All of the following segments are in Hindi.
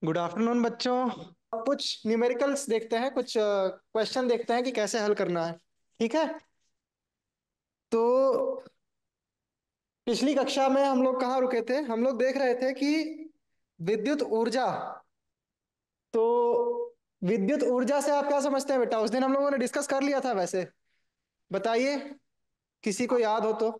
गुड आफ्टरनून बच्चों। अब कुछ न्यूमेरिकल्स देखते हैं, कुछ क्वेश्चन देखते हैं कि कैसे हल करना है। ठीक है। तो पिछली कक्षा में हम लोग कहाँ रुके थे? हम लोग देख रहे थे कि विद्युत ऊर्जा। तो विद्युत ऊर्जा से आप क्या समझते हैं बेटा? उस दिन हम लोगों ने डिस्कस कर लिया था वैसे। बताइए, किसी को याद हो तो।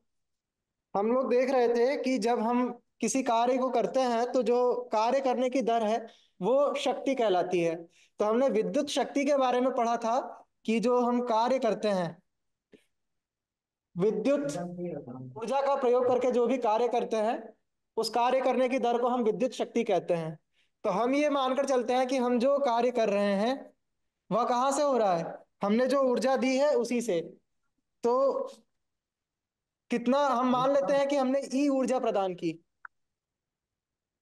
हम लोग देख रहे थे कि जब हम किसी कार्य को करते हैं तो जो कार्य करने की दर है वो शक्ति कहलाती है। तो हमने विद्युत शक्ति के बारे में पढ़ा था कि जो हम कार्य करते हैं, विद्युत ऊर्जा का प्रयोग करके जो भी कार्य करते हैं, उस कार्य करने की दर को हम विद्युत शक्ति कहते हैं। तो हम ये मानकर चलते हैं कि हम जो कार्य कर रहे हैं वह कहाँ से हो रहा है? हमने जो ऊर्जा दी है उसी से। तो कितना हम मान लेते हैं कि हमने ई ऊर्जा प्रदान की।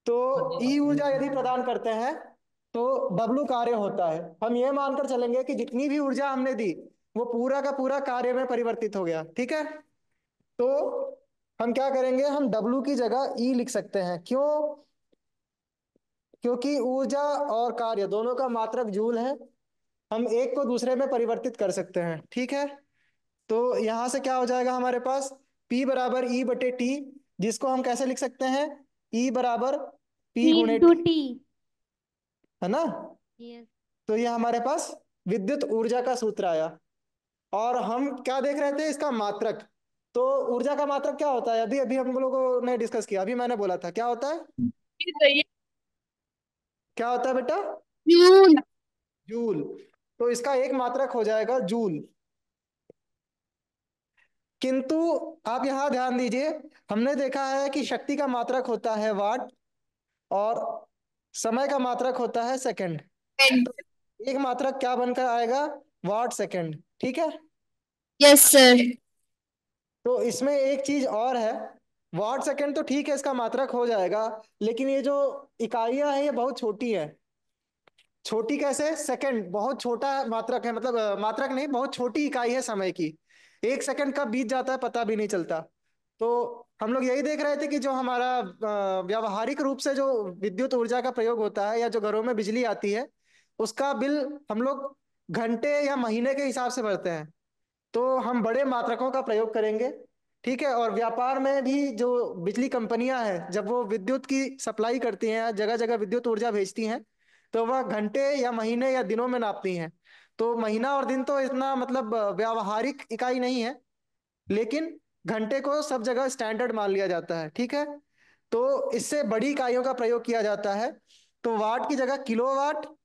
तो ई ऊर्जा यदि प्रदान करते हैं तो डब्लू कार्य होता है। हम ये मानकर चलेंगे कि जितनी भी ऊर्जा हमने दी वो पूरा का पूरा कार्य में परिवर्तित हो गया। ठीक है। तो हम क्या करेंगे, हम डब्लू की जगह ई लिख सकते हैं। क्यों? क्योंकि ऊर्जा और कार्य दोनों का मात्रक जूल है। हम एक को दूसरे में परिवर्तित कर सकते हैं। ठीक है। तो यहां से क्या हो जाएगा हमारे पास? P बराबर ई बटे टी, जिसको हम कैसे लिख सकते हैं? E बराबर P ई गुणे इंटू टी, टी। है ना? यस। तो ये हमारे पास विद्युत ऊर्जा का सूत्र आया। और हम क्या देख रहे थे? इसका मात्रक। तो ऊर्जा का मात्रक क्या होता है? अभी अभी हम लोगों ने डिस्कस किया, अभी मैंने बोला था क्या होता है। क्या होता है बेटा? जूल। जूल। तो इसका एक मात्रक हो जाएगा जूल। किंतु आप यहां ध्यान दीजिए, हमने देखा है कि शक्ति का मात्रक होता है वाट और समय का मात्रक होता है सेकंड। तो एक मात्रक क्या बनकर आएगा? Watt second. ठीक है। Yes sir. तो इसमें एक चीज और है। वाट सेकंड तो ठीक है, इसका मात्रक हो जाएगा, लेकिन ये जो इकाइयां हैं ये बहुत छोटी है। छोटी कैसे? सेकंड बहुत छोटा मात्रक है, मतलब मात्रक नहीं, बहुत छोटी इकाई है समय की। एक सेकंड कब बीत जाता है पता भी नहीं चलता। तो हम लोग यही देख रहे थे कि जो हमारा व्यावहारिक रूप से जो विद्युत ऊर्जा का प्रयोग होता है या जो घरों में बिजली आती है, उसका बिल हम लोग घंटे या महीने के हिसाब से भरते हैं। तो हम बड़े मात्रकों का प्रयोग करेंगे। ठीक है। और व्यापार में भी जो बिजली कंपनियां हैं, जब वो विद्युत की सप्लाई करती हैं, जगह जगह विद्युत ऊर्जा भेजती हैं, तो वह घंटे या महीने या दिनों में नापती हैं। तो महीना और दिन तो इतना मतलब व्यावहारिक इकाई नहीं है, लेकिन घंटे को सब जगह स्टैंडर्ड मान लिया जाता है। ठीक है। तो इससे बड़ी इकाइयों का प्रयोग किया जाता है। तो वाट की जगह किलोवाट। और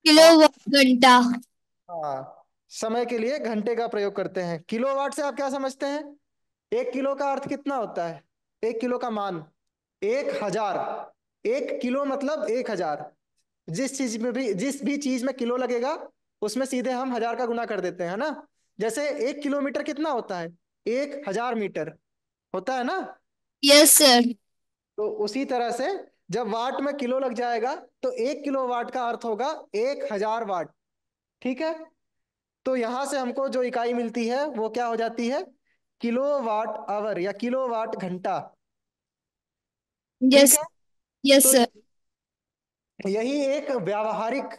किलोवाट घंटा। हाँ, समय के लिए घंटे का प्रयोग करते हैं। किलोवाट से आप क्या समझते हैं? एक किलो का अर्थ कितना होता है? एक किलो का मान 1,000। एक किलो मतलब 1,000। जिस भी चीज में किलो लगेगा उसमें सीधे हम हजार का गुना कर देते हैं, है ना? जैसे 1 किलोमीटर कितना होता है? 1,000 मीटर होता है ना? Yes sir. तो उसी तरह से जब वाट में किलो लग जाएगा तो 1 किलो वाट का अर्थ होगा 1,000 वाट। ठीक है। तो यहां से हमको जो इकाई मिलती है वो क्या हो जाती है? किलो वाट आवर या किलो वाट घंटा। ठीक यस। है। यस तो सर। यही एक व्यावहारिक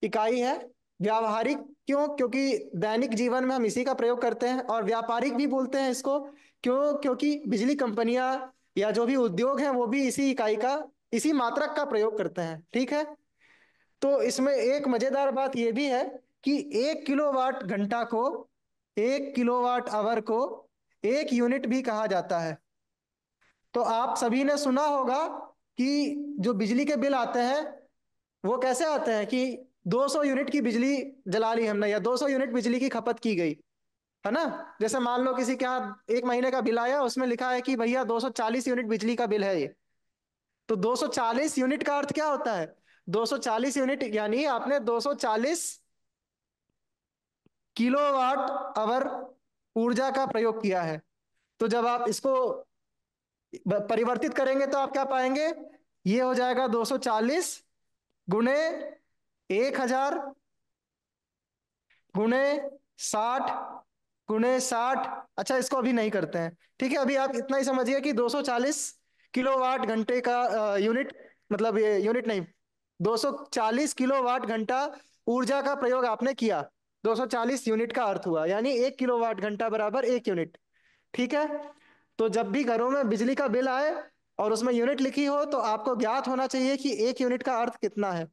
इकाई है। व्यावहारिक क्यों? क्योंकि दैनिक जीवन में हम इसी का प्रयोग करते हैं। और व्यापारिक भी बोलते हैं इसको। क्यों? क्योंकि बिजली कंपनियां या जो भी उद्योग हैं वो भी इसी इकाई का, इसी मात्रक का प्रयोग करते हैं। ठीक है। तो इसमें एक मजेदार बात यह भी है कि 1 किलोवाट घंटा को, 1 किलोवाट आवर को एक यूनिट भी कहा जाता है। तो आप सभी ने सुना होगा कि जो बिजली के बिल आते हैं वो कैसे आते हैं कि 200 यूनिट की बिजली जला ली हमने या 200 यूनिट बिजली की खपत की गई, है ना? जैसे मान लो किसी के यहाँ एक महीने का बिल आया, उसमें लिखा है कि भैया 240 यूनिट बिजली का बिल है ये। तो 240 यूनिट का अर्थ क्या होता है? 240 यूनिट यानी आपने 240 किलोवाट आवर ऊर्जा का प्रयोग किया है। तो जब आप इसको परिवर्तित करेंगे तो आप क्या पाएंगे? ये हो जाएगा 240 गुणे 1,000 गुणे 60 गुणे 60। अच्छा, इसको अभी नहीं करते हैं। ठीक है। अभी आप इतना ही समझिए कि 240 किलोवाट घंटे का यूनिट, मतलब ये यूनिट नहीं, 240 किलोवाट घंटा ऊर्जा का प्रयोग आपने किया। 240 यूनिट का अर्थ हुआ, यानी 1 किलोवाट घंटा बराबर 1 यूनिट। ठीक है। तो जब भी घरों में बिजली का बिल आए और उसमें यूनिट लिखी हो तो आपको ज्ञात होना चाहिए कि 1 यूनिट का अर्थ कितना है।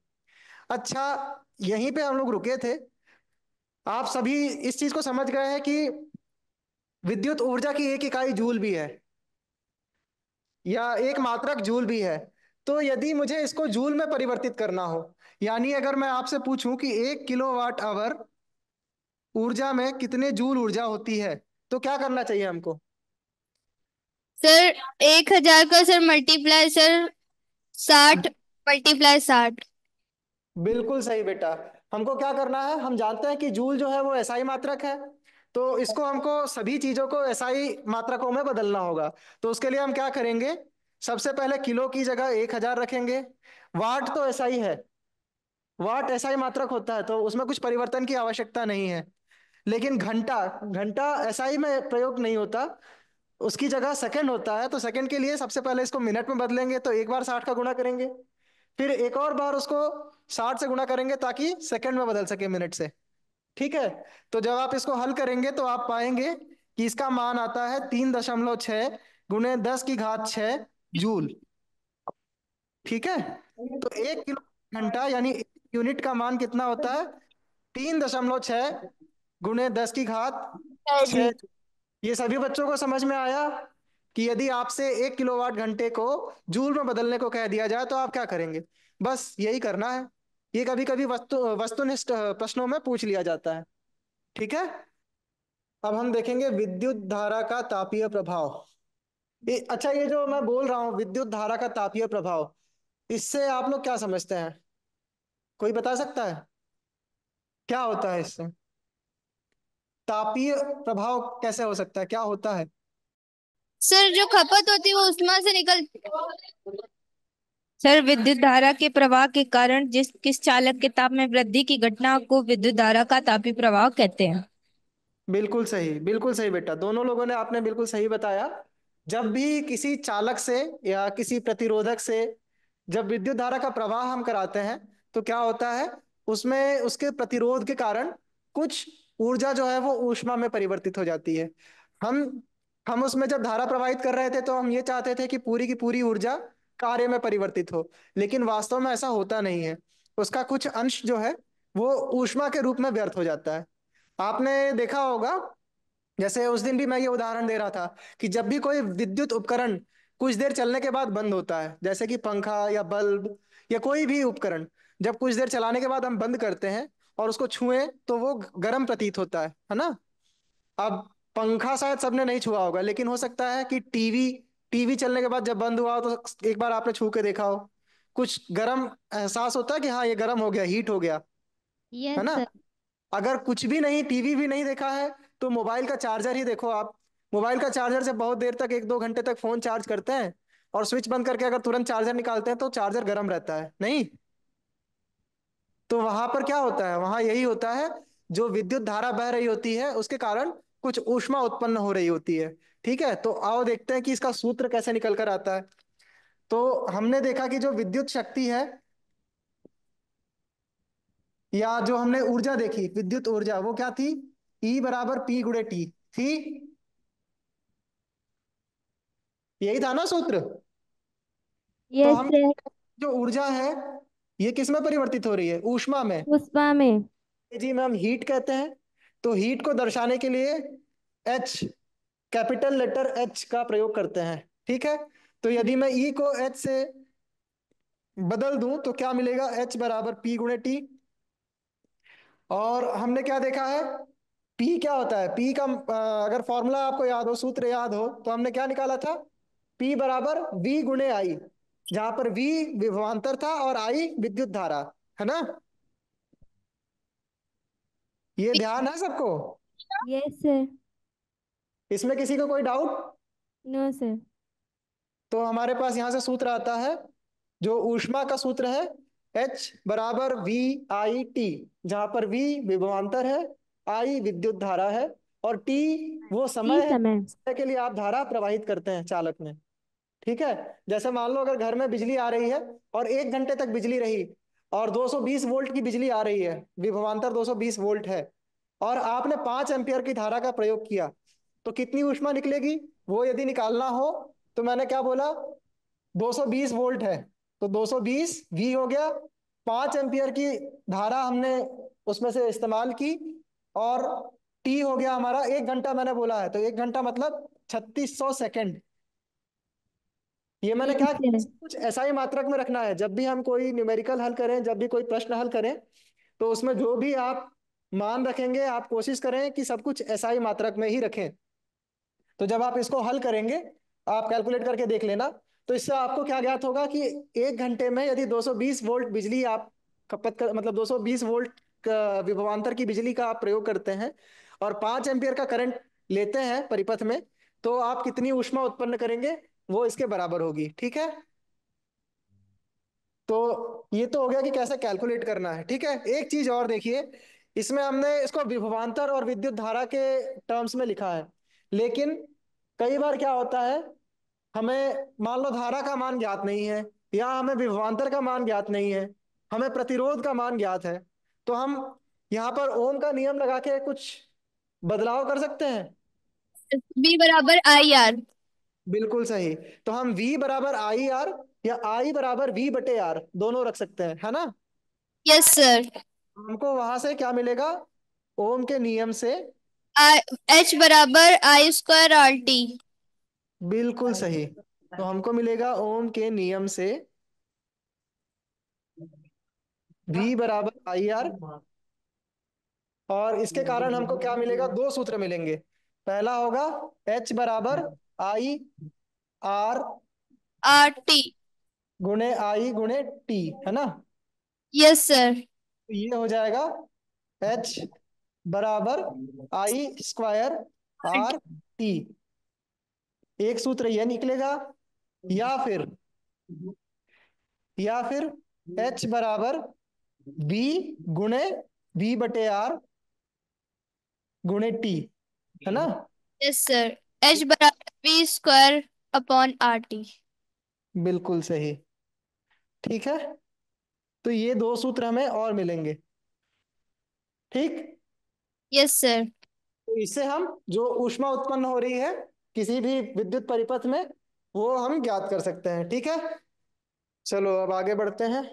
अच्छा, यहीं पे हम लोग रुके थे। आप सभी इस चीज को समझ गए हैं कि विद्युत ऊर्जा की एक इकाई जूल भी है, या एक मात्रक जूल भी है। तो यदि मुझे इसको जूल में परिवर्तित करना हो, यानी अगर मैं आपसे पूछूं कि 1 किलोवाट आवर ऊर्जा में कितने जूल ऊर्जा होती है, तो क्या करना चाहिए हमको? सर 1000 का सर मल्टीप्लाई सर 60 मल्टीप्लाई 60। बिल्कुल सही बेटा। हमको क्या करना है, हम जानते हैं कि जूल जो है वो एसआई मात्रक है। तो इसको हमको सभी चीजों को एसआई मात्रकों में बदलना होगा। तो उसके लिए हम क्या करेंगे, सबसे पहले किलो की जगह 1000 रखेंगे। वाट तो एसआई है, वाट एसआई मात्रक होता है, तो उसमें कुछ परिवर्तन की आवश्यकता नहीं है। लेकिन घंटा, घंटा एसआई में प्रयोग नहीं होता, उसकी जगह सेकंड होता है। तो सेकंड के लिए सबसे पहले इसको मिनट में बदलेंगे, तो एक बार 60 का गुणा करेंगे, फिर एक और बार उसको 60 से गुणा करेंगे ताकि सेकंड में बदल सके मिनट से। ठीक है। तो जब आप इसको हल करेंगे तो आप पाएंगे कि इसका मान आता है 3.6 गुणे 10 की घात 6 जूल। ठीक है। तो 1 किलो घंटा यानी 1 यूनिट का मान कितना होता है? 3.6 गुणे 10 की घात 6। जी। ये सभी बच्चों को समझ में आया कि यदि आपसे 1 किलोवाट घंटे को जूल में बदलने को कह दिया जाए तो आप क्या करेंगे? बस यही करना है। ये कभी कभी वस्तुनिष्ठ प्रश्नों में पूछ लिया जाता है। ठीक है। अब हम देखेंगे विद्युत धारा का तापीय प्रभाव। अच्छा, ये जो मैं बोल रहा हूँ विद्युत धारा का तापीय प्रभाव, इससे आप लोग क्या समझते हैं? कोई बता सकता है क्या होता है इससे? तापीय प्रभाव कैसे हो सकता है, क्या होता है? सर जो खपत होती है वो उष्मा से निकल। सर विद्युत धारा के प्रवाह के कारण जिस किस चालक के ताप में वृद्धि की घटना को विद्युत धारा का तापीय प्रवाह कहते हैं। बिल्कुल सही बेटा, दोनों लोगों ने आपने बिल्कुल सही बताया। जब भी किसी चालक से या किसी प्रतिरोधक से जब विद्युत धारा का प्रवाह हम कराते हैं तो क्या होता है, उसमें उसके प्रतिरोध के कारण कुछ ऊर्जा जो है वो ऊष्मा में परिवर्तित हो जाती है। हम हम उसमें जब धारा प्रवाहित कर रहे थे तो हम ये चाहते थे कि पूरी की पूरी ऊर्जा कार्य में परिवर्तित हो, लेकिन वास्तव में ऐसा होता नहीं है। उसका कुछ अंश जो है वो ऊष्मा के रूप में व्यर्थ हो जाता है। आपने देखा होगा, जैसे उस दिन भी मैं ये उदाहरण दे रहा था कि जब भी कोई विद्युत उपकरण कुछ देर चलने के बाद बंद होता है, जैसे कि पंखा या बल्ब या कोई भी उपकरण, जब कुछ देर चलाने के बाद हम बंद करते हैं और उसको छुएं तो वो गर्म प्रतीत होता है ना? अब पंखा शायद सबने नहीं छुआ होगा, लेकिन हो सकता है कि टीवी टीवी चलने के बाद जब बंद हुआ हो तो एक बार आपने छू के देखा हो, कुछ गर्म एहसास होता है कि हाँ ये गर्म हो गया, हीट हो गया, है यस ना? सर। अगर कुछ भी नहीं, टीवी भी नहीं देखा है, तो मोबाइल का चार्जर ही देखो आप। मोबाइल का चार्जर से बहुत देर तक 1-2 घंटे तक फोन चार्ज करते हैं, और स्विच बंद करके अगर तुरंत चार्जर निकालते हैं तो चार्जर गर्म रहता है नहीं? तो वहां पर क्या होता है, वहां यही होता है, जो विद्युत धारा बह रही होती है उसके कारण कुछ ऊष्मा उत्पन्न हो रही होती है। ठीक है। तो आओ देखते हैं कि इसका सूत्र कैसे निकल कर आता है। तो हमने देखा कि जो विद्युत शक्ति है, या जो हमने ऊर्जा देखी विद्युत ऊर्जा, वो क्या थी? ई बराबर पी गुणे टी थी। यही था ना सूत्र? तो यस हम सर। जो ऊर्जा है ये किस में परिवर्तित हो रही है? ऊष्मा में। पुष्पा में। जी में हम हीट कहते हैं। तो हीट को दर्शाने के लिए एच, कैपिटल लेटर एच का प्रयोग करते हैं। ठीक है। तो यदि मैं ई को एच से बदल दूं तो क्या मिलेगा? एच बराबर पी गुणे टी। और हमने क्या देखा है, पी क्या होता है? पी का अगर फॉर्मूला आपको याद हो, सूत्र याद हो, तो हमने क्या निकाला था? पी बराबर वी गुणे आई, जहां पर वी विभवांतर था और आई विद्युत धारा, है ना? ये ध्यान है सबको? Yes sir. इसमें किसी को कोई डाउट? No sir. तो हमारे पास यहां से सूत्र आता है, जो ऊष्मा का सूत्र है, एच बराबर वी आई टी, जहां पर वी विभवांतर है, आई विद्युत धारा है, और टी वो टी समय है, समय। समय के लिए आप धारा प्रवाहित करते हैं चालक में। ठीक है। जैसे मान लो अगर घर में बिजली आ रही है और 1 घंटे तक बिजली रही, और 220 वोल्ट की बिजली आ रही है, विभवांतर 220 वोल्ट है, और आपने 5 एम्पियर की धारा का प्रयोग किया, तो कितनी ऊष्मा निकलेगी वो यदि निकालना हो, तो मैंने क्या बोला, 220 वोल्ट है, तो 220 वी हो गया, 5 एम्पियर की धारा हमने उसमें से इस्तेमाल की, और टी हो गया हमारा 1 घंटा, मैंने बोला है, तो 1 घंटा मतलब 3600 सेकेंड। ये मैंने क्या किया, yes, कुछ ऐसा ही मात्रक में रखना है, जब भी हम कोई न्यूमेरिकल हल करें, जब भी कोई प्रश्न हल करें, तो उसमें जो भी आप मान रखेंगे, आप कोशिश करें कि सब कुछ ऐसा ही मात्रक में ही रखें। तो जब आप इसको हल करेंगे, आप कैलकुलेट करके देख लेना, तो इससे आपको क्या ज्ञात होगा कि 1 घंटे में यदि 220 वोल्ट बिजली आप खपत कर, मतलब 220 वोल्ट विभवांतर की बिजली का आप प्रयोग करते हैं, और 5 एम्पियर का करंट लेते हैं परिपथ में, तो आप कितनी ऊष्मा उत्पन्न करेंगे वो इसके बराबर होगी। ठीक है, तो ये तो हो गया कि कैसे कैलकुलेट करना है। ठीक है, एक चीज और देखिए, इसमें हमने इसको विभवांतर और विद्युत धारा के टर्म्स में लिखा है, लेकिन कई बार क्या होता है, हमें मान लो धारा का मान ज्ञात नहीं है, या हमें विभवांतर का मान ज्ञात नहीं है, हमें प्रतिरोध का मान ज्ञात है, तो हम यहाँ पर ओम का नियम लगा के कुछ बदलाव कर सकते हैं। बी बराबर आई आर। बिल्कुल सही। तो हम V बराबर आई आर, या I बराबर V बटे आर दोनों रख सकते हैं, है ना। Yes sir. हमको वहां से क्या मिलेगा, ओम के नियम से। आई एच बराबर आई स्क्वायर आर टी। बिल्कुल सही। तो हमको मिलेगा ओम के नियम से V बराबर आई आर, और इसके कारण हमको क्या मिलेगा, दो सूत्र मिलेंगे। पहला होगा H बराबर आई आर आर टी। गुणे आई गुणे टी, है ना। Yes sir. तो ये हो जाएगा H बराबर आई स्क्वायर आर टी, एक सूत्र ये निकलेगा, या फिर H बराबर बी गुणे V बटे आर गुणे टी, है ना। Yes sir. एच बराबर V square upon R T. बिल्कुल सही। ठीक है, तो ये दो सूत्र हमें और मिलेंगे। ठीक, यस सर। तो इससे हम जो ऊष्मा उत्पन्न हो रही है किसी भी विद्युत परिपथ में, वो हम ज्ञात कर सकते हैं। ठीक है, चलो अब आगे बढ़ते हैं।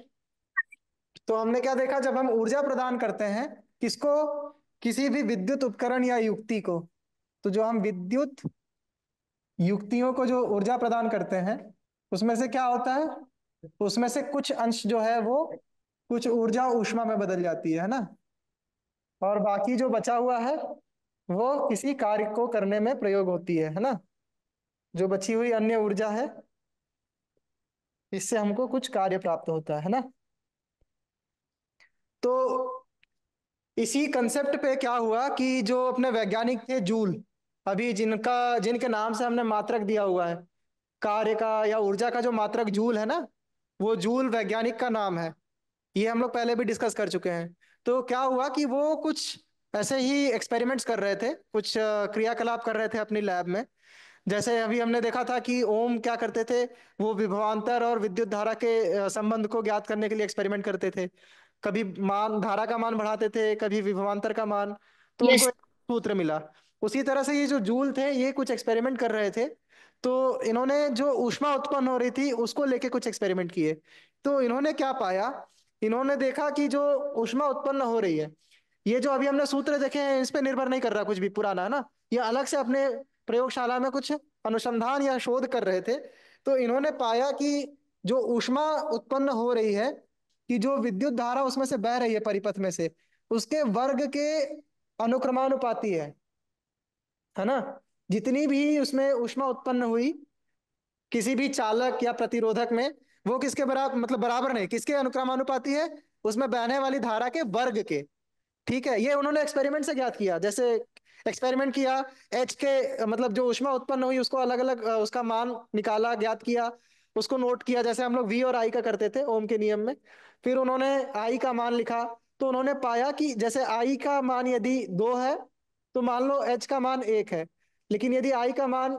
तो हमने क्या देखा, जब हम ऊर्जा प्रदान करते हैं किसको, किसी भी विद्युत उपकरण या युक्ति को, तो जो हम विद्युत युक्तियों को जो ऊर्जा प्रदान करते हैं, उसमें से क्या होता है, उसमें से कुछ अंश जो है वो कुछ ऊर्जा ऊष्मा में बदल जाती है ना, और बाकी जो बचा हुआ है वो किसी कार्य को करने में प्रयोग होती है ना। जो बची हुई अन्य ऊर्जा है, इससे हमको कुछ कार्य प्राप्त होता है ना। तो इसी कंसेप्ट पे क्या हुआ कि जो अपने वैज्ञानिक थे जूल, अभी जिनके नाम से हमने मात्रक दिया हुआ है, कार्य का या ऊर्जा का जो मात्रक जूल है ना, वो जूल वैज्ञानिक का नाम है। ये हम लोग पहले भी डिस्कस कर चुके हैं। तो क्या हुआ कि वो कुछ ऐसे ही एक्सपेरिमेंट्स कर रहे थे, कुछ क्रियाकलाप कर रहे थे अपनी लैब में। जैसे अभी हमने देखा था कि ओम क्या करते थे, वो विभवांतर और विद्युत धारा के संबंध को ज्ञात करने के लिए एक्सपेरिमेंट करते थे। कभी मान धारा का मान बढ़ाते थे, कभी विभवांतर का मान, तो उनको यस। एक सूत्र मिला। उसी तरह से ये जो जूल थे, ये कुछ एक्सपेरिमेंट कर रहे थे, तो इन्होंने जो ऊष्मा उत्पन्न हो रही थी उसको लेके कुछ एक्सपेरिमेंट किए। तो इन्होंने क्या पाया, इन्होंने देखा कि जो ऊष्मा उत्पन्न हो रही है, ये जो अभी हमने सूत्र देखे हैं इस पे निर्भर नहीं कर रहा कुछ भी पुराना, है ना। ये अलग से अपने प्रयोगशाला में कुछ अनुसंधान या शोध कर रहे थे। तो इन्होंने पाया कि जो ऊष्मा उत्पन्न हो रही है, कि जो विद्युत धारा उसमें से बह रही है परिपथ में से, उसके वर्ग के अनुक्रमानुपाती है ना। जितनी भी उसमें ऊष्मा उत्पन्न हुई किसी भी चालक या प्रतिरोधक में, वो किसके बराबर, मतलब बराबर नहीं, किसके अनुक्रमानुपाती है, उसमें बहने वाली धारा के वर्ग के। ठीक है, ये उन्होंने एक्सपेरिमेंट से ज्ञात किया। जैसे एक्सपेरिमेंट किया, एच के मतलब जो ऊष्मा उत्पन्न हुई उसको अलग अलग उसका मान निकाला, ज्ञात किया, उसको नोट किया, जैसे हम लोग वी और आई का करते थे ओम के नियम में। फिर उन्होंने आई का मान लिखा, तो उन्होंने पाया कि जैसे आई का मान यदि 2 है, तो मान लो एच का मान 1 है। लेकिन यदि आई का मान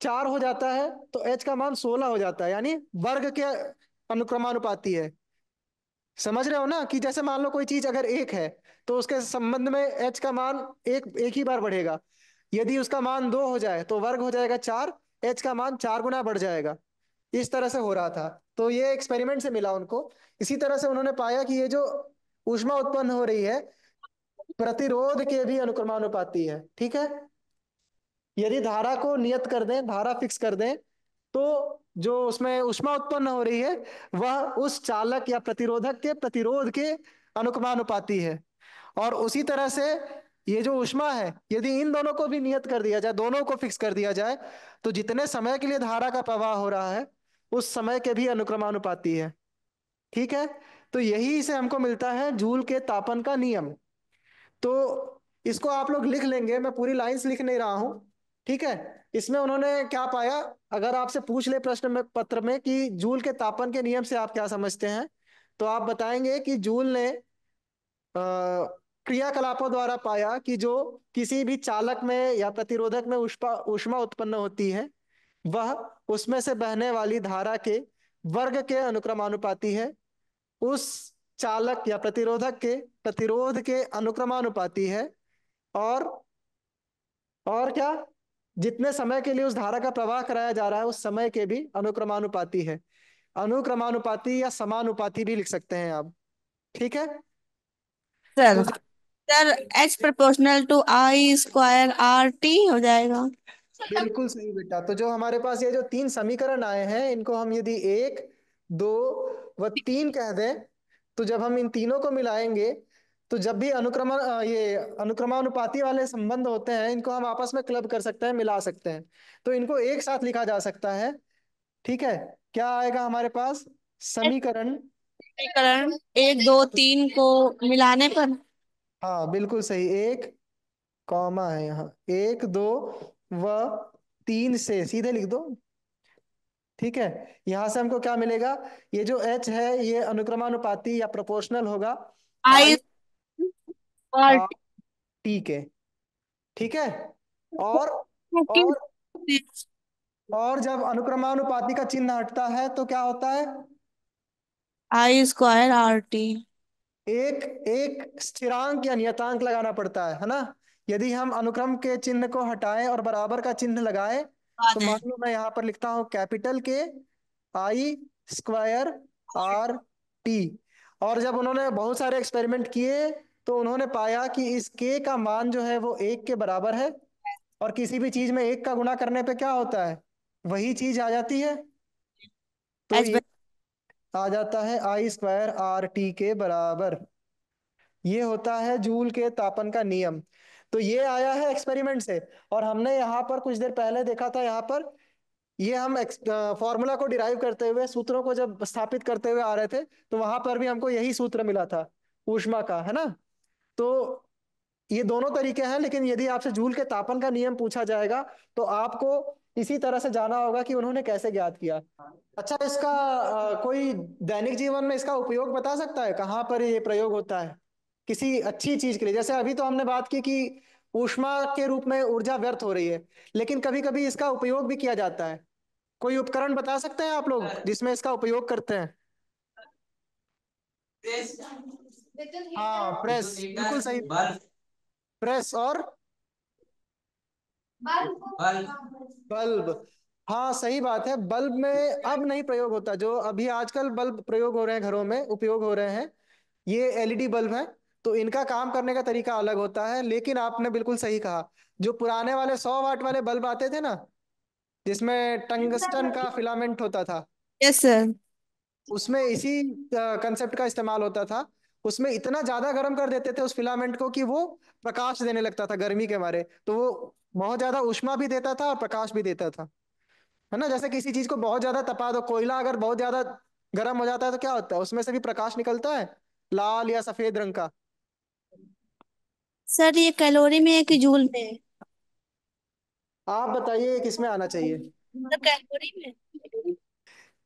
4 हो जाता है, तो एच का मान 16 हो जाता है, यानी वर्ग के अनुक्रमानुपाती है। समझ रहे हो ना कि जैसे मान लो कोई चीज अगर एक है तो उसके संबंध में एच का मान एक एक ही बार बढ़ेगा। यदि उसका मान दो हो जाए तो वर्ग हो जाएगा चार, एच का मान चार गुना बढ़ जाएगा। इस तरह से हो रहा था। तो ये एक्सपेरिमेंट से मिला उनको। इसी तरह से उन्होंने पाया कि ये जो ऊष्मा उत्पन्न हो रही है प्रतिरोध के भी अनुक्रमानुपाती है। ठीक है। यदि धारा को नियत कर दें, धारा फिक्स कर दें, तो जो उसमें ऊष्मा उत्पन्न हो रही है वह उस चालक या प्रतिरोधक के प्रतिरोध के अनुक्रमानुपाती है। और उसी तरह से ये जो ऊष्मा है यदि इन दोनों को भी नियत कर दिया जाए, दोनों को फिक्स कर दिया जाए, तो जितने समय के लिए धारा का प्रवाह हो रहा है उस समय के भी अनुक्रमानुपाती है। ठीक है। तो यही से हमको मिलता है जूल के तापन का नियम। तो इसको आप लोग लिख लेंगे, मैं पूरी लाइंस लिख नहीं रहा हूं। ठीक है। इसमें उन्होंने क्या पाया, अगर आपसे पूछ ले प्रश्न में पत्र में कि जूल के तापन के नियम से आप क्या समझते हैं, तो आप बताएंगे कि जूल ने क्रियाकलापों द्वारा पाया कि जो किसी भी चालक में या प्रतिरोधक में ऊष्मा ऊष्मा उत्पन्न होती है वह उसमें से बहने वाली धारा के वर्ग के अनुक्रमानुपाती है, उस चालक या प्रतिरोधक के प्रतिरोध के अनुक्रमानुपाती है, और और क्या, जितने समय के लिए उस धारा का प्रवाह कराया जा रहा है उस समय के भी अनुक्रमानुपाती है। अनुक्रमानुपाती या समानुपाती भी लिख सकते हैं आप। ठीक है। सर तो sir H proportional to I square R T हो जाएगा। बिल्कुल सही बेटा। तो जो हमारे पास ये जो तीन समीकरण आए हैं इनको हम यदि एक, दो व तीन कह दें, तो जब हम इन तीनों को मिलाएंगे तो जब भी ये अनुक्रमानुपाती वाले संबंध होते हैं इनको हम आपस में क्लब कर सकते हैं, मिला सकते हैं। तो इनको एक साथ लिखा जा सकता है। ठीक है। क्या आएगा हमारे पास समीकरण? समीकरण एक दो तीन को मिलाने पर हाँ बिल्कुल सही। एक कॉमा है यहाँ, एक दो व तीन से सीधे लिख दो। ठीक है। यहां से हमको क्या मिलेगा, ये जो एच है ये अनुक्रमानुपाती या प्रोपोर्शनल होगा आई आई आर आर टी के। ठीक है। और टी और और जब अनुक्रमानुपाती का चिन्ह हटता है तो क्या होता है, आई स्क्वायर आर टी। एक एक स्थिरांक या नियतांक लगाना पड़ता है ना। यदि हम अनुक्रम के चिन्ह को हटाएं और बराबर का चिन्ह लगाएं, तो बात है। मान लो मैं यहां पर लिखता हूं कैपिटल के आई स्क्वायर आर टी। और जब उन्होंने बहुत सारे एक्सपेरिमेंट किए तो उन्होंने पाया कि इस के का मान जो है वो एक के बराबर है। और किसी भी चीज में एक का गुणा करने पे क्या होता है, वही चीज आ जाती है। तो एच ये आ जाता है आई स्क्वायर आर टी के बराबर। ये होता है जूल के तापन का नियम। तो ये आया है एक्सपेरिमेंट से। और हमने यहाँ पर कुछ देर पहले देखा था, यहाँ पर ये हम फॉर्मूला को डिराइव करते हुए सूत्रों को जब स्थापित करते हुए आ रहे थे तो वहां पर भी हमको यही सूत्र मिला था ऊष्मा का, है ना। तो ये दोनों तरीके हैं, लेकिन यदि आपसे जूल के तापन का नियम पूछा जाएगा तो आपको इसी तरह से जाना होगा कि उन्होंने कैसे ज्ञात किया। अच्छा, इसका कोई दैनिक जीवन में इसका उपयोग बता सकता है, कहाँ पर ये प्रयोग होता है किसी अच्छी चीज के लिए? जैसे अभी तो हमने बात की कि ऊष्मा के रूप में ऊर्जा व्यर्थ हो रही है, लेकिन कभी कभी इसका उपयोग भी किया जाता है। कोई उपकरण बता सकते हैं आप लोग जिसमें इसका उपयोग करते हैं? हाँ, प्रेस, बिल्कुल सही। प्रेस और बल्ब। हाँ सही बात है, बल्ब में अब नहीं प्रयोग होता। जो अभी आजकल बल्ब प्रयोग हो रहे हैं, घरों में उपयोग हो रहे हैं, ये एलईडी बल्ब है। तो इनका काम करने का तरीका अलग होता है। लेकिन आपने बिल्कुल सही कहा, जो पुराने वाले 100 वाट वाले बल्ब आते थे ना, जिसमें टंगस्टन का फिलामेंट होता था, यस सर। उसमें इसी कंसेप्ट का इस्तेमाल होता था। उसमें इतना ज्यादा गर्म कर देते थे उस फिलामेंट को कि वो प्रकाश देने लगता था गर्मी के मारे। तो वो बहुत ज्यादा ऊष्मा भी देता था और प्रकाश भी देता था, है ना। जैसे किसी चीज को बहुत ज्यादा तपा दो, कोयला अगर बहुत ज्यादा गर्म हो जाता है तो क्या होता है, उसमें से भी प्रकाश निकलता है, लाल या सफेद रंग का। सर ये कैलोरी में है कि जूल में है? आप बताइए किस में आना चाहिए? सर कैलोरी में।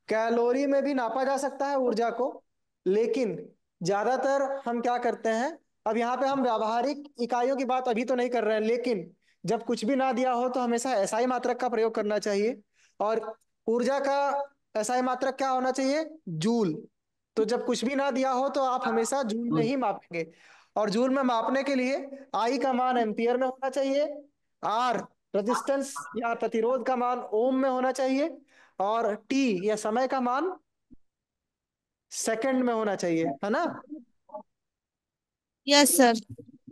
कैलोरी में भी नापा जा सकता है ऊर्जा को, लेकिन ज्यादातर हम क्या करते हैं, अब यहाँ पे हम व्यावहारिक इकाइयों की बात अभी तो नहीं कर रहे हैं, लेकिन जब कुछ भी ना दिया हो तो हमेशा एसआई मात्रक का प्रयोग करना चाहिए। और ऊर्जा का एसआई मात्रक क्या होना चाहिए, जूल। तो जब कुछ भी ना दिया हो तो आप हमेशा जूल में ही मापेंगे। और जूल में मापने के लिए आई का मान एम्पियर में होना चाहिए, आर रेजिस्टेंस या प्रतिरोध का मान ओम में होना चाहिए, और टी या समय का मान सेकंड में होना चाहिए, है ना। Yes sir.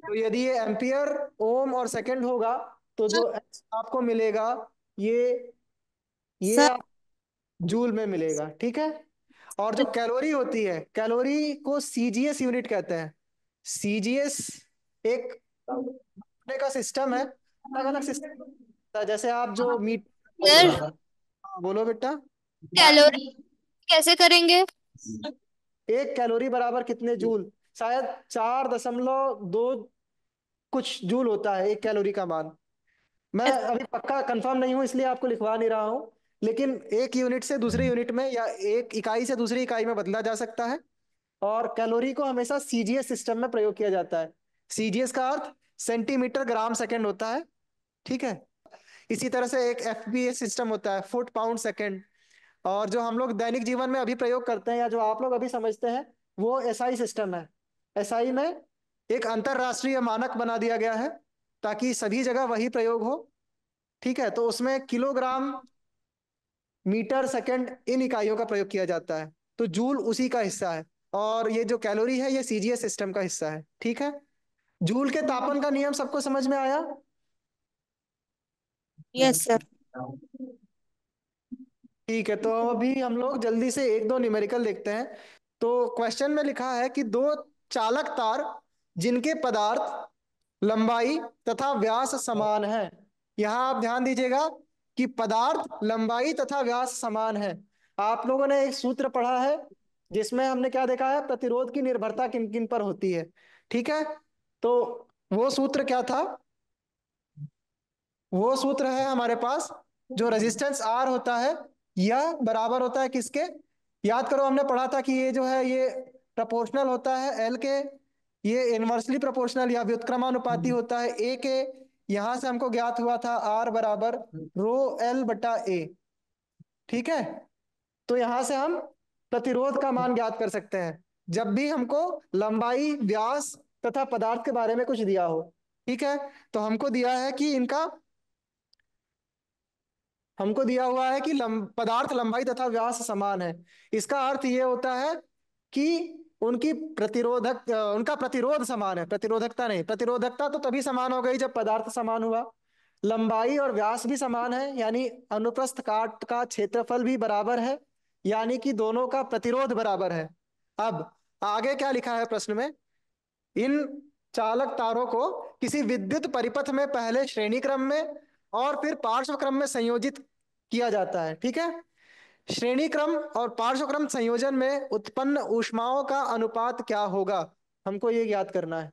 तो यदि ये एम्पियर, ओम और सेकंड होगा तो जो H आपको मिलेगा ये सर आप जूल में मिलेगा, ठीक है। और जो कैलोरी होती है, कैलोरी को सीजीएस यूनिट कहते हैं। सीजीएस एक मापने का सिस्टम है, अलग अलग सिस्टम है, जैसे आप जो मीट। सर बोलो बेटा। कैलोरी कैसे करेंगे? एक कैलोरी बराबर कितने जूल, शायद 4.2 कुछ जूल होता है एक कैलोरी का मान। मैं अभी पक्का कंफर्म नहीं हूं इसलिए आपको लिखवा नहीं रहा हूं, लेकिन एक यूनिट से दूसरे यूनिट में या एक इकाई से दूसरी इकाई में बदला जा सकता है। और कैलोरी को हमेशा सीजीएस सिस्टम में प्रयोग किया जाता है। सीजीएस का अर्थ सेंटीमीटर ग्राम सेकंड होता है, ठीक है। इसी तरह से एक एफपीएस सिस्टम होता है, फुट पाउंड सेकंड। और जो हम लोग दैनिक जीवन में अभी प्रयोग करते हैं या जो आप लोग अभी समझते हैं वो एसआई सिस्टम है। एसआई में एक अंतरराष्ट्रीय मानक बना दिया गया है ताकि सभी जगह वही प्रयोग हो, ठीक है। तो उसमें किलोग्राम, मीटर, सेकंड इन इकाइयों का प्रयोग किया जाता है। तो जूल उसी का हिस्सा है। और ये जो कैलोरी है ये सीजीएस सिस्टम का हिस्सा है, ठीक है। जूल के तापन का नियम सबको समझ में आया। Yes sir. ठीक है, तो अभी हम लोग जल्दी से एक दो न्यूमेरिकल देखते हैं। तो क्वेश्चन में लिखा है कि दो चालक तार जिनके पदार्थ, लंबाई तथा व्यास समान है। यहां आप ध्यान दीजिएगा कि पदार्थ, लंबाई तथा व्यास समान है। आप लोगों ने एक सूत्र पढ़ा है जिसमें हमने क्या देखा है, प्रतिरोध की निर्भरता किन किन पर होती है, ठीक है। तो वो सूत्र क्या था, वो सूत्र है हमारे पास, जो रेजिस्टेंस आर होता है यह बराबर होता है किसके, याद करो हमने पढ़ा था कि ये जो है ये प्रोपोर्शनल होता है एल के, ये इनवर्सली प्रोपोर्शनल या व्युत्क्रमानुपाती होता है ए के। यहां से हमको ज्ञात हुआ था आर बराबर रो एल बटा ए, ठीक है। तो यहां से हम प्रतिरोध का मान ज्ञात कर सकते हैं जब भी हमको लंबाई, व्यास तथा पदार्थ के बारे में कुछ दिया हो, ठीक है। तो हमको दिया है कि इनका, हमको दिया हुआ है कि पदार्थ, लंबाई तथा व्यास समान है। इसका अर्थ ये होता है कि उनकी उनका प्रतिरोध समान है, प्रतिरोधकता नहीं। प्रतिरोधकता तो तभी समान हो गई जब पदार्थ समान हुआ। लंबाई और व्यास भी समान है, यानी अनुप्रस्थ काट का क्षेत्रफल भी बराबर है, यानी कि दोनों का प्रतिरोध बराबर है। अब आगे क्या लिखा है प्रश्न में, इन चालक तारों को किसी विद्युत परिपथ में पहले श्रेणी क्रम में और फिर पार्श्व क्रम में संयोजित किया जाता है, ठीक है। श्रेणी क्रम और पार्श्व क्रम संयोजन में उत्पन्न ऊष्माओं का अनुपात क्या होगा, हमको ये याद करना है।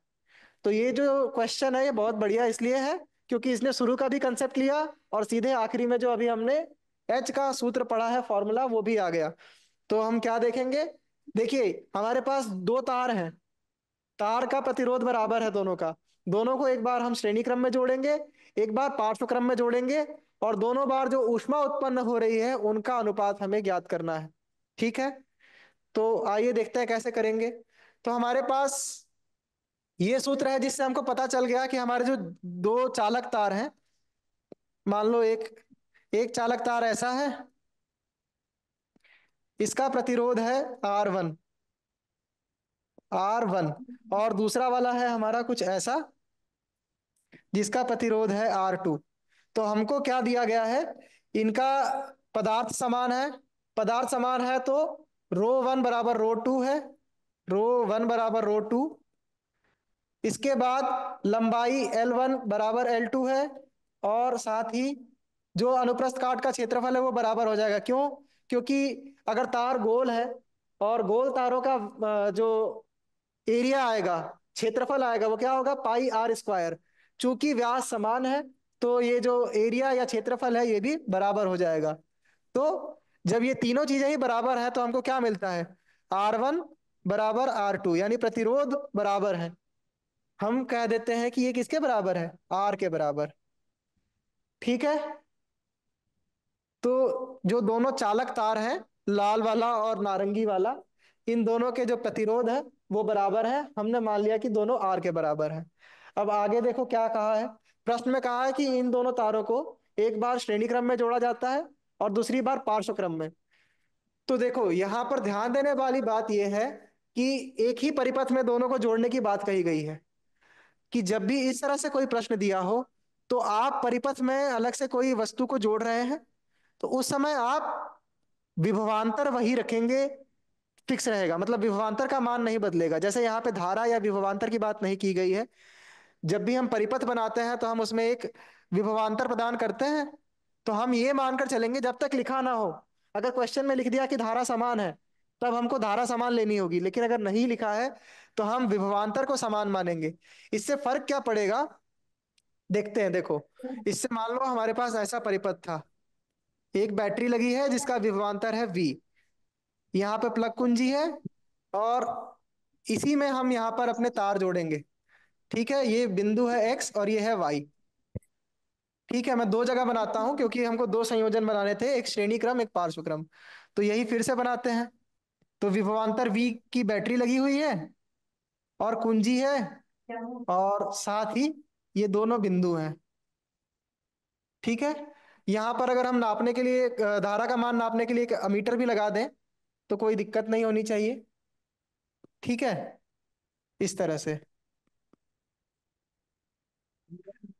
तो ये जो क्वेश्चन है ये बहुत बढ़िया इसलिए है क्योंकि इसने शुरू का भी कंसेप्ट लिया और सीधे आखिरी में जो अभी हमने एच का सूत्र पढ़ा है, फॉर्मूला, वो भी आ गया। तो हम क्या देखेंगे, देखिए हमारे पास दो तार हैं, तार का प्रतिरोध बराबर है दोनों का। दोनों को एक बार हम श्रेणी क्रम में जोड़ेंगे, एक बार पार्श्व क्रम में जोड़ेंगे, और दोनों बार जो ऊष्मा उत्पन्न हो रही है उनका अनुपात हमें ज्ञात करना है, ठीक है। तो आइए देखते हैं कैसे करेंगे। तो हमारे पास ये सूत्र है जिससे हमको पता चल गया कि हमारे जो दो चालक तार हैं, मान लो एक एक चालक तार ऐसा है, इसका प्रतिरोध है R1, R1, और दूसरा वाला है हमारा कुछ ऐसा जिसका प्रतिरोध है R2। तो हमको क्या दिया गया है, इनका पदार्थ समान है, पदार्थ समान है तो रो 1 बराबर रो 2 है, रो 1 बराबर रो 2। इसके बाद लंबाई L1 बराबर L2 है, और साथ ही जो अनुप्रस्थ काट का क्षेत्रफल है वो बराबर हो जाएगा। क्यों, क्योंकि अगर तार गोल है और गोल तारों का जो एरिया आएगा, क्षेत्रफल आएगा, वो क्या होगा, पाई आर स्क्वायर। चूंकि व्यास समान है तो ये जो एरिया या क्षेत्रफल है ये भी बराबर हो जाएगा। तो जब ये तीनों चीजें ही बराबर है तो हमको क्या मिलता है, R1 बराबर R2, यानी प्रतिरोध बराबर है। हम कह देते हैं कि ये किसके बराबर है, आर के बराबर, ठीक है। तो जो दोनों चालक तार हैं, लाल वाला और नारंगी वाला, इन दोनों के जो प्रतिरोध है वो बराबर है, हमने मान लिया कि दोनों आर के बराबर है। अब आगे देखो क्या कहा है। प्रश्न में कहा है कि इन दोनों तारों को एक बार श्रेणी क्रम में जोड़ा जाता है और दूसरी बार पार्श्व क्रम में। तो देखो यहां पर ध्यान देने वाली बात यह है कि एक ही परिपथ में दोनों को जोड़ने की बात कही गई है, कि जब भी इस तरह से कोई प्रश्न दिया हो तो आप परिपथ में अलग से कोई वस्तु को जोड़ रहे हैं, तो उस समय आप विभवांतर वही रखेंगे, फिक्स रहेगा, मतलब विभवांतर का मान नहीं बदलेगा। जैसे यहाँ पे धारा या विभवांतर की बात नहीं की गई है। जब भी हम परिपथ बनाते हैं तो हम उसमें एक विभवांतर प्रदान करते हैं, तो हम ये मानकर चलेंगे जब तक लिखा ना हो। अगर क्वेश्चन में लिख दिया कि धारा समान है, तब हमको धारा समान लेनी होगी, लेकिन अगर नहीं लिखा है तो हम विभवांतर को समान मानेंगे। इससे फर्क क्या पड़ेगा, देखते हैं। देखो, इससे मान लो हमारे पास ऐसा परिपथ था, एक बैटरी लगी है जिसका विभवांतर है V, यहाँ पे प्लग कुंजी है, और इसी में हम यहाँ पर अपने तार जोड़ेंगे। ठीक है, ये बिंदु है X और ये है Y। ठीक है, मैं दो जगह बनाता हूं क्योंकि हमको दो संयोजन बनाने थे, एक श्रेणी क्रम एक पार्श्व क्रम। तो यही फिर से बनाते हैं। तो विभवांतर V की बैटरी लगी हुई है और कुंजी है, और साथ ही ये दोनों बिंदु हैं। ठीक है, यहां पर अगर हम नापने के लिए धारा का मान नापने के लिए एक अमीटर भी लगा दें तो कोई दिक्कत नहीं होनी चाहिए। ठीक है, इस तरह से।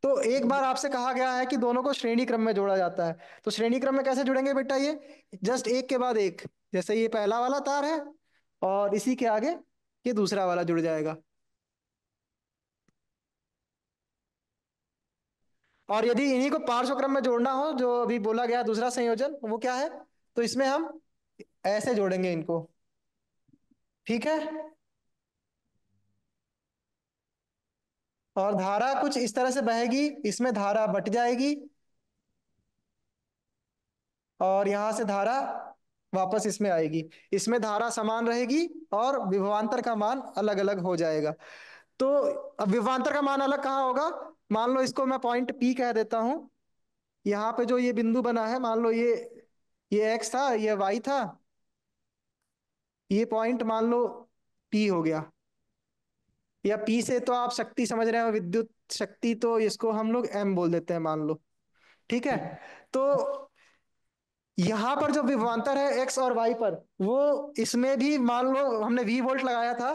तो एक बार आपसे कहा गया है कि दोनों को श्रेणी क्रम में जोड़ा जाता है, तो श्रेणी क्रम में कैसे जुड़ेंगे बेटा, ये जस्ट एक के बाद एक, जैसे ये पहला वाला तार है और इसी के आगे ये दूसरा वाला जुड़ जाएगा। और यदि इन्हीं को पार्श्व क्रम में जोड़ना हो, जो अभी बोला गया दूसरा संयोजन, वो क्या है, तो इसमें हम ऐसे जोड़ेंगे इनको। ठीक है, और धारा कुछ इस तरह से बहेगी, इसमें धारा बट जाएगी और यहां से धारा वापस इसमें आएगी। इसमें धारा समान रहेगी और विभवांतर का मान अलग अलग हो जाएगा। तो अब विभवांतर का मान अलग कहाँ होगा, मान लो इसको मैं पॉइंट P कह देता हूं। यहाँ पे जो ये बिंदु बना है, मान लो ये X था, ये Y था, ये पॉइंट मान लो P हो गया। या P से तो आप शक्ति समझ रहे हो, विद्युत शक्ति, तो इसको हम लोग M बोल देते हैं मान लो। ठीक है, तो यहां पर जो विभवांतर है एक्स और वाई पर, वो इसमें भी मान लो हमने V वोल्ट लगाया था,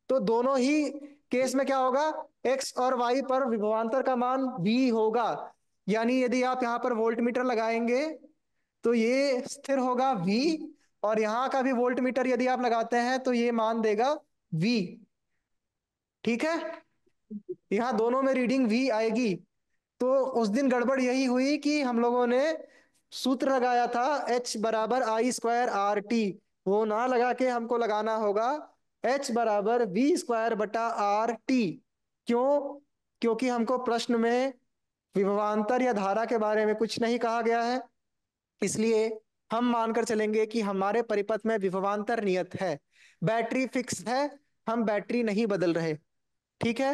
तो दोनों ही केस में क्या होगा, एक्स और वाई पर विभवांतर का मान V होगा। यानी यदि आप यहाँ पर वोल्ट मीटर लगाएंगे तो ये स्थिर होगा V, और यहाँ का भी वोल्ट मीटर यदि आप लगाते हैं तो ये मान देगा V। ठीक है, यहाँ दोनों में रीडिंग V आएगी। तो उस दिन गड़बड़ यही हुई कि हम लोगों ने सूत्र लगाया था H = I² RT, वो ना लगा के हमको लगाना होगा H = V² /RT। क्यों, क्योंकि हमको प्रश्न में विभवांतर या धारा के बारे में कुछ नहीं कहा गया है, इसलिए हम मानकर चलेंगे कि हमारे परिपथ में विभवांतर नियत है, बैटरी फिक्स है, हम बैटरी नहीं बदल रहे। ठीक है,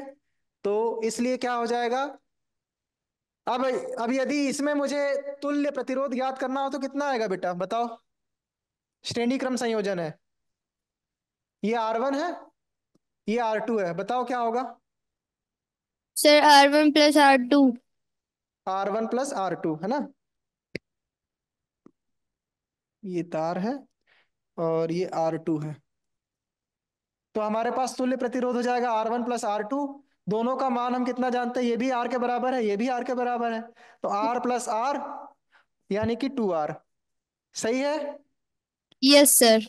तो इसलिए क्या हो जाएगा, अब अब यदि इसमें मुझे तुल्य प्रतिरोध ज्ञात करना हो तो कितना आएगा बेटा बताओ। श्रेणी क्रम संयोजन है, ये R1 है, ये R2 है, बताओ क्या होगा। Sir R1 + R2। R1 + R2 है ना, ये तार है और ये R2 है। तो हमारे पास तुल्य प्रतिरोध हो जाएगा R1 + R2। दोनों का मान हम कितना जानते हैं, ये भी R के बराबर है, ये भी R के बराबर है। तो R + R यानी कि 2R। सही है। Yes sir.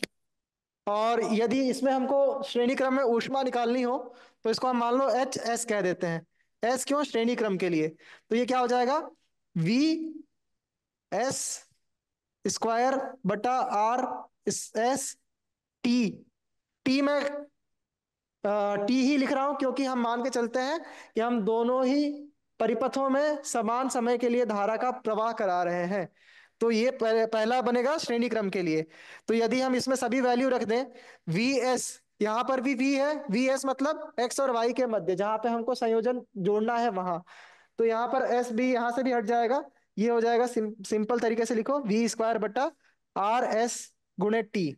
और यदि इसमें हमको श्रेणी क्रम में ऊष्मा निकालनी हो तो इसको हम मान लो HS कह देते हैं। S क्यों, श्रेणी क्रम के लिए। तो ये क्या हो जाएगा, V(S²/R)S T। टी में टी ही लिख रहा हूं क्योंकि हम मान के चलते हैं कि हम दोनों ही परिपथों में समान समय के लिए धारा का प्रवाह करा रहे हैं। तो ये पहला बनेगा श्रेणी क्रम के लिए। तो यदि हम इसमें सभी वैल्यू रख दें, VS, यहां पर भी V है, VS मतलब X और Y के मध्य जहां पे हमको संयोजन जोड़ना है वहां। तो यहाँ पर S भी यहां से भी हट जाएगा, ये हो जाएगा सिंपल तरीके से लिखो V² /RS × T।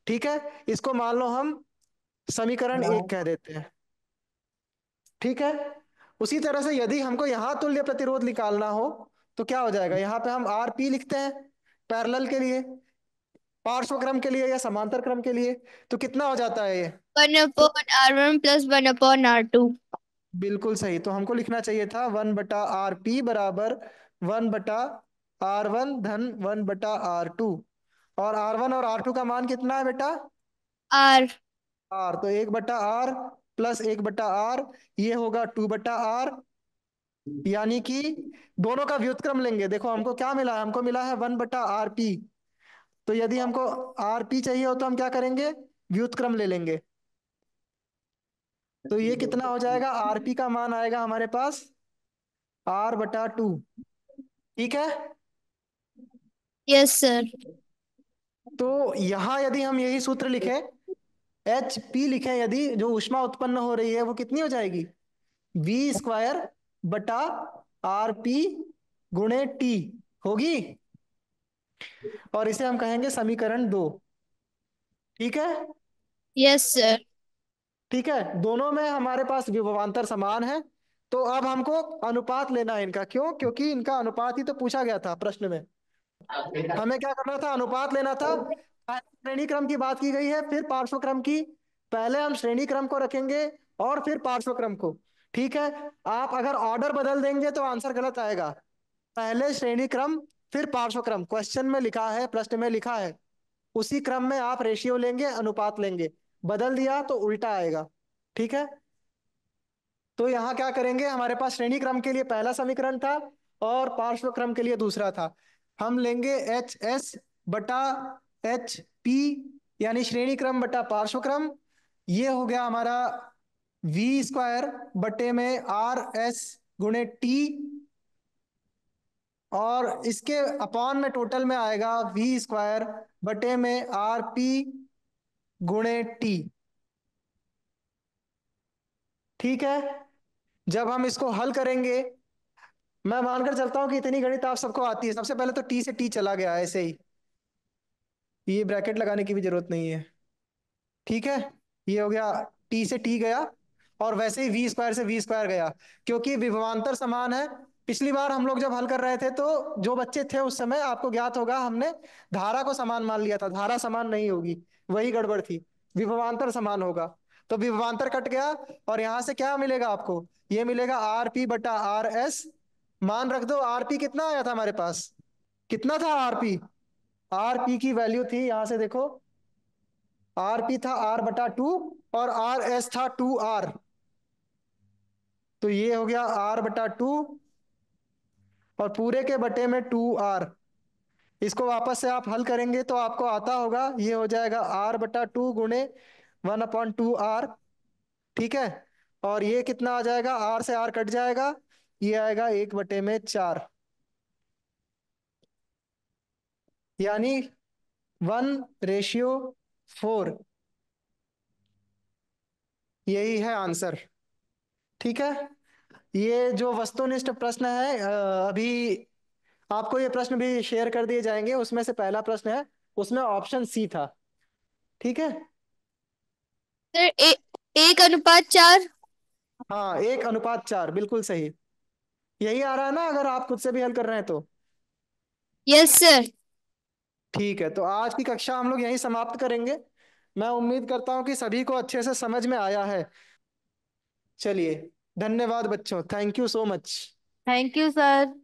ठीक है, इसको मान लो हम समीकरण एक कह देते हैं। ठीक है, उसी तरह से यदि हमको यहां तुल्य प्रतिरोध निकालना हो तो क्या हो जाएगा, यहां पे हम आर पी लिखते हैं पैरेलल के लिए, पार्श्व क्रम के लिए या समांतर क्रम के लिए। तो कितना हो जाता है ये? 1/R1 plus 1/R2। बिल्कुल सही, तो हमको लिखना चाहिए था 1/RP बराबर 1/R1 धन 1/R2। और R1 और R2 का मान कितना है बेटा? R। आर, तो 1/R प्लस 1/R, ये होगा 2/R। यानी कि दोनों का व्युत्क्रम लेंगे। देखो हमको क्या मिला है, हमको मिला है 1/RP। तो यदि हमको RP चाहिए हो तो हम क्या करेंगे, व्युत्क्रम ले लेंगे। तो ये कितना हो जाएगा, RP का मान आएगा हमारे पास R/2। ठीक है, यस सर। तो यहां यदि हम यही सूत्र लिखें, HP लिखें, यदि जो ऊष्मा उत्पन्न हो रही है वो कितनी हो जाएगी, V² बटा RP गुणे T होगी। और इसे हम कहेंगे समीकरण 2। ठीक है, यस सर। ठीक है, दोनों में हमारे पास विभवांतर समान है। तो अब हमको अनुपात लेना है इनका, क्यों, क्योंकि इनका अनुपात ही तो पूछा गया था प्रश्न में। हमें क्या करना था, अनुपात लेना था। पहले श्रेणी क्रम की बात की गई है, फिर पार्श्व क्रम की। पहले हम श्रेणी क्रम को रखेंगे और फिर पार्श्व क्रम को। ठीक है, आप अगर ऑर्डर बदल देंगे तो आंसर गलत आएगा। पहले श्रेणी क्रम फिर पार्श्व क्रम, क्वेश्चन में लिखा है, प्रश्न में लिखा है, उसी क्रम में आप रेशियो लेंगे, अनुपात लेंगे। बदल दिया तो उल्टा आएगा। ठीक है, तो यहां क्या करेंगे, हमारे पास श्रेणी क्रम के लिए पहला समीकरण था और पार्श्व क्रम के लिए दूसरा था। हम लेंगे HS/HP, यानी श्रेणी क्रम बटा पार्श्व क्रम। ये हो गया हमारा V² बटे में RS गुणे T, और इसके अपॉन में टोटल में आएगा V² बटे में RP गुणे T। ठीक है, जब हम इसको हल करेंगे, मैं मानकर चलता हूं कि इतनी गणित आप सबको आती है। सबसे पहले तो T से T चला गया ऐसे ही, ये ब्रैकेट लगाने की भी जरूरत नहीं है। ठीक है, ये हो गया, T से T गया, और वैसे ही V² से V² गया, क्योंकि विभवांतर समान है। पिछली बार हम लोग जब हल कर रहे थे तो जो बच्चे थे उस समय, आपको ज्ञात होगा, हमने धारा को समान मान लिया था। धारा समान नहीं होगी, वही गड़बड़ थी, विभवांतर समान होगा। तो विभवांतर कट गया, और यहां से क्या मिलेगा आपको, ये मिलेगा RP/RS। मान रख दो, RP कितना आया था हमारे पास, कितना था RP? RP की वैल्यू थी, यहां से देखो, RP था R/2 और RS था 2R। तो ये हो गया R/2 और पूरे के बटे में 2R। इसको वापस से आप हल करेंगे तो आपको आता होगा, ये हो जाएगा R/2 गुणे 1/2R। ठीक है, और ये कितना आ जाएगा, R से R कट जाएगा, ये आएगा 1/4, यानी 1/4। यही है आंसर। ठीक है, ये जो वस्तुनिष्ठ प्रश्न है, अभी आपको ये प्रश्न भी शेयर कर दिए जाएंगे। उसमें से पहला प्रश्न है, उसमें ऑप्शन सी था। ठीक है, सर 1/4। हाँ, 1/4, बिल्कुल सही। यही आ रहा है ना, अगर आप खुद से भी हल कर रहे हैं तो? Yes sir. ठीक है, तो आज की कक्षा हम लोग यहीं समाप्त करेंगे। मैं उम्मीद करता हूं कि सभी को अच्छे से समझ में आया है। चलिए, धन्यवाद बच्चों, thank you so much. Thank you sir.